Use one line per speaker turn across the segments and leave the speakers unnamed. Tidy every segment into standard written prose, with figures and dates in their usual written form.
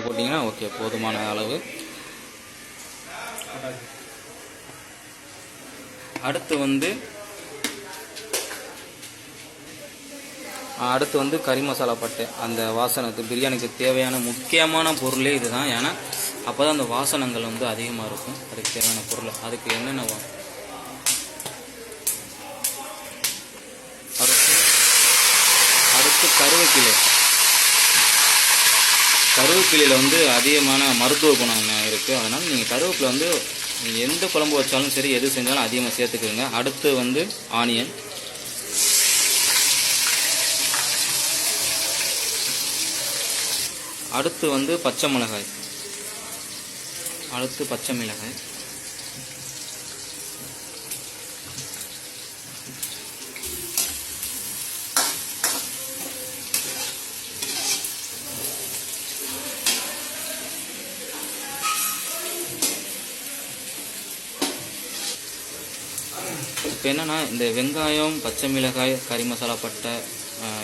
போட்டிங்கன்னா ஓகே, போதுமான அளவு. அடுத்து வந்து கறி மசாலா பட்டை. அந்த வாசனைக்கு பிரியாணிக்கு தேவையான முக்கியமான பொருளே இதுதான். ஏன்னா அப்போ தான் அந்த வாசனங்கள் வந்து அதிகமாக இருக்கும். அதுக்கு தேவையான பொருள் அதுக்கு என்னென்ன அடுத்து கருவேப்பிலையில் வந்து அதிகமான மருத்துவ குணம் இருக்குது. அதனால் நீங்கள் கருவேப்பிலை வந்து நீங்கள் எந்த குழம்பு வச்சாலும் சரி, எது செஞ்சாலும் அதிகமாக சேர்த்துக்குங்க. அடுத்து வந்து ஆனியன், அடுத்து வந்து பச்சை மிளகாய், இப்போ என்னென்னா இந்த வெங்காயம், பச்சை மிளகாய், கறி மசாலா பட்டை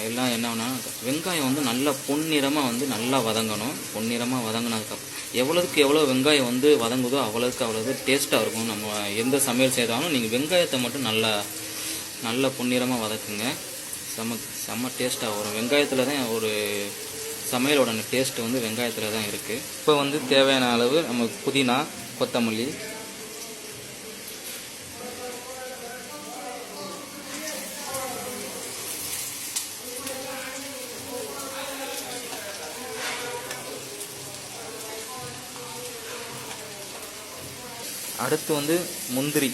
எல்லாம் என்னன்னா, வெங்காயம் வந்து நல்லா பொன்னிறமாக வந்து நல்லா வதங்கணும். பொன்னிறமாக வதங்கினதுக்கப்புறம் எவ்வளோக்கு எவ்வளோ வெங்காயம் வந்து வதங்குதோ அவ்வளோக்கு டேஸ்ட்டாக இருக்கும். நம்ம எந்த சமையல் செய்தாலும் நீங்கள் வெங்காயத்தை மட்டும் நல்லா பொன்னிறமாக வதக்குங்க. செம்ம டேஸ்ட்டாக வரும். வெங்காயத்தில் தான் ஒரு சமையலோட டேஸ்ட்டு வந்து வெங்காயத்தில் தான் இருக்குது. இப்போ வந்து தேவையான அளவு நம்ம புதினா, கொத்தமல்லி, அடுத்து வந்து முந்திரி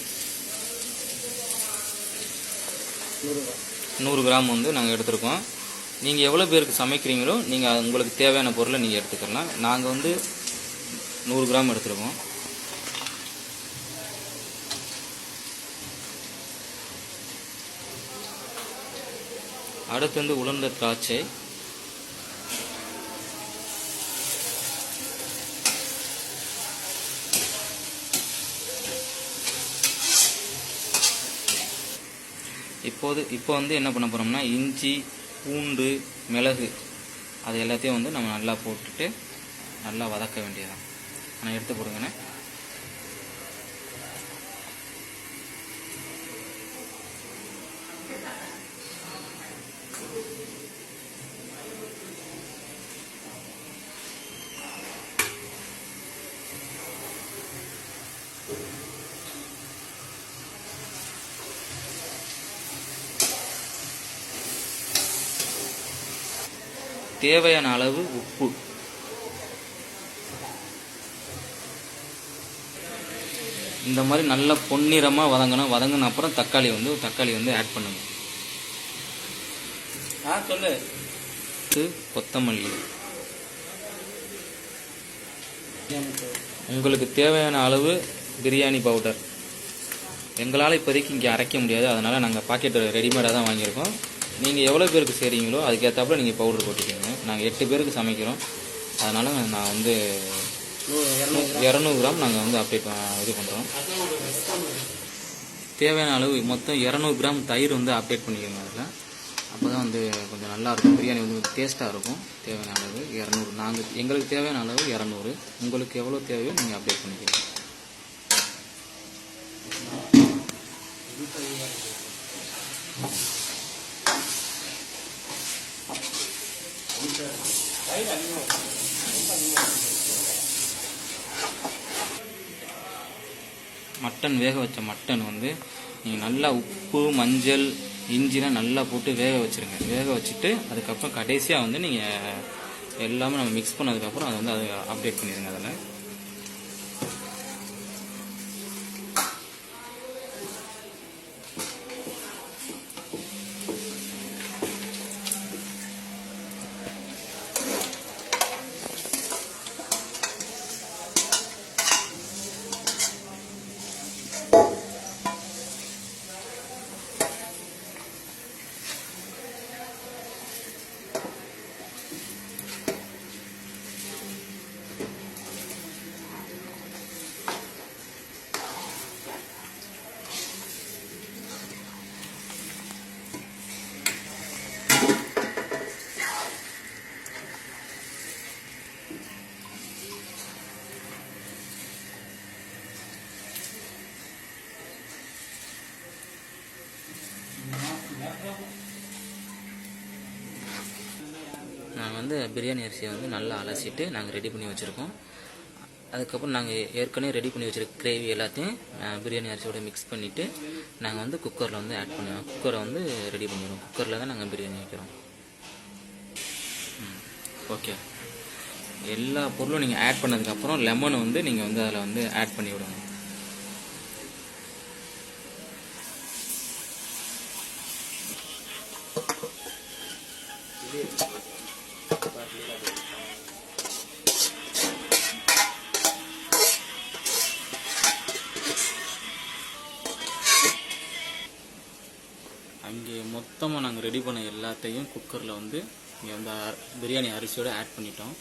100 கிராம் வந்து நாங்கள் எடுத்துருக்கோம். நீங்கள் எவ்வளோ பேருக்கு சமைக்கிறீங்களோ நீங்கள் உங்களுக்கு தேவையான பொருளை நீங்கள் எடுத்துக்கலாம். நாங்கள் வந்து 100 கிராம் எடுத்துருக்கோம். அடுத்து வந்து உலர்ந்த திராட்சை, இப்போ வந்து என்ன பண்ண போகிறோம்னா, இஞ்சி, பூண்டு, மிளகு அது எல்லாத்தையும் வந்து நம்ம நல்லா போட்டுட்டு நல்லா வதக்க வேண்டியதான். நான் எடுத்து கொடுங்கண்ணே. தேவையான அளவு உப்பு, இந்த மாதிரி நல்லா பொன்னிறமாக வதங்கணும். வதங்கின அப்புறம் தக்காளி வந்து ஆட் பண்ணுங்க. கொத்தமல்லி, உங்களுக்கு தேவையான அளவு பிரியாணி பவுடர். எங்களால் இப்போதைக்கு இங்கே அரைக்க முடியாது, அதனால் நாங்கள் பாக்கெட் ரெடிமேடாக தான் வாங்கியிருக்கோம். நீங்கள் எவ்வளோ பேருக்கு செய்கிறீங்களோ அதுக்கேற்றாப்புல நீங்கள் பவுடர் போட்டுக்கோங்க. நாங்கள் 8 பேருக்கு சமைக்கிறோம், அதனால் நான் வந்து 200 கிராம் நாங்கள் வந்து இது பண்ணுறோம். தேவையான அளவு மொத்தம் 200 கிராம் தயிர் வந்து அப்டேட் பண்ணிக்கோங்க. அதில் அப்போ தான் வந்து கொஞ்சம் நல்லாயிருக்கும், பிரியாணி வந்து டேஸ்ட்டாக இருக்கும். தேவையான அளவு 200, எங்களுக்கு தேவையான அளவு 200. உங்களுக்கு எவ்வளோ தேவையோ நீங்கள் அப்டேட் பண்ணிக்கோங்க. மட்டன் வேக வச்ச மட்டன் வந்து நீங்கள் நல்லா உப்பு, மஞ்சள், இஞ்சிலாம் நல்லா போட்டு வேக வச்சுருங்க. வேக வச்சுட்டு அதுக்கப்புறம் கடைசியாக வந்து நீங்கள் எல்லாமே நம்ம மிக்ஸ் பண்ணதுக்கப்புறம் அதை வந்து அப்டேட் பண்ணிடுங்க. அதில் வந்து பிரியாணி அரிசியை வந்து நல்லா அலசிட்டு நாங்கள் ரெடி பண்ணி வச்சுருக்கோம். அதுக்கப்புறம் நாங்கள் ஏற்கனவே ரெடி பண்ணி வச்சுருக்க கிரேவி எல்லாத்தையும் பிரியாணி அரிசியோட மிக்ஸ் பண்ணிவிட்டு நாங்கள் வந்து குக்கரில் வந்து ஆட் பண்ணுவோம். குக்கரை வந்து ரெடி பண்ணிடுவோம். குக்கரில் தான் நாங்கள் பிரியாணி வைக்கிறோம். ஓகே, எல்லா பொருளும் நீங்கள் ஆட் பண்ணதுக்கப்புறம் லெமனை வந்து நீங்கள் வந்து அதில் வந்து ஆட் பண்ணி விடுங்க. அங்கே மொத்தமாக நாங்கள் ரெடி பண்ண எல்லாத்தையும் குக்கரில் வந்து இங்கே வந்து பிரியாணி அரிசியோடு ஆட் பண்ணிட்டோம்.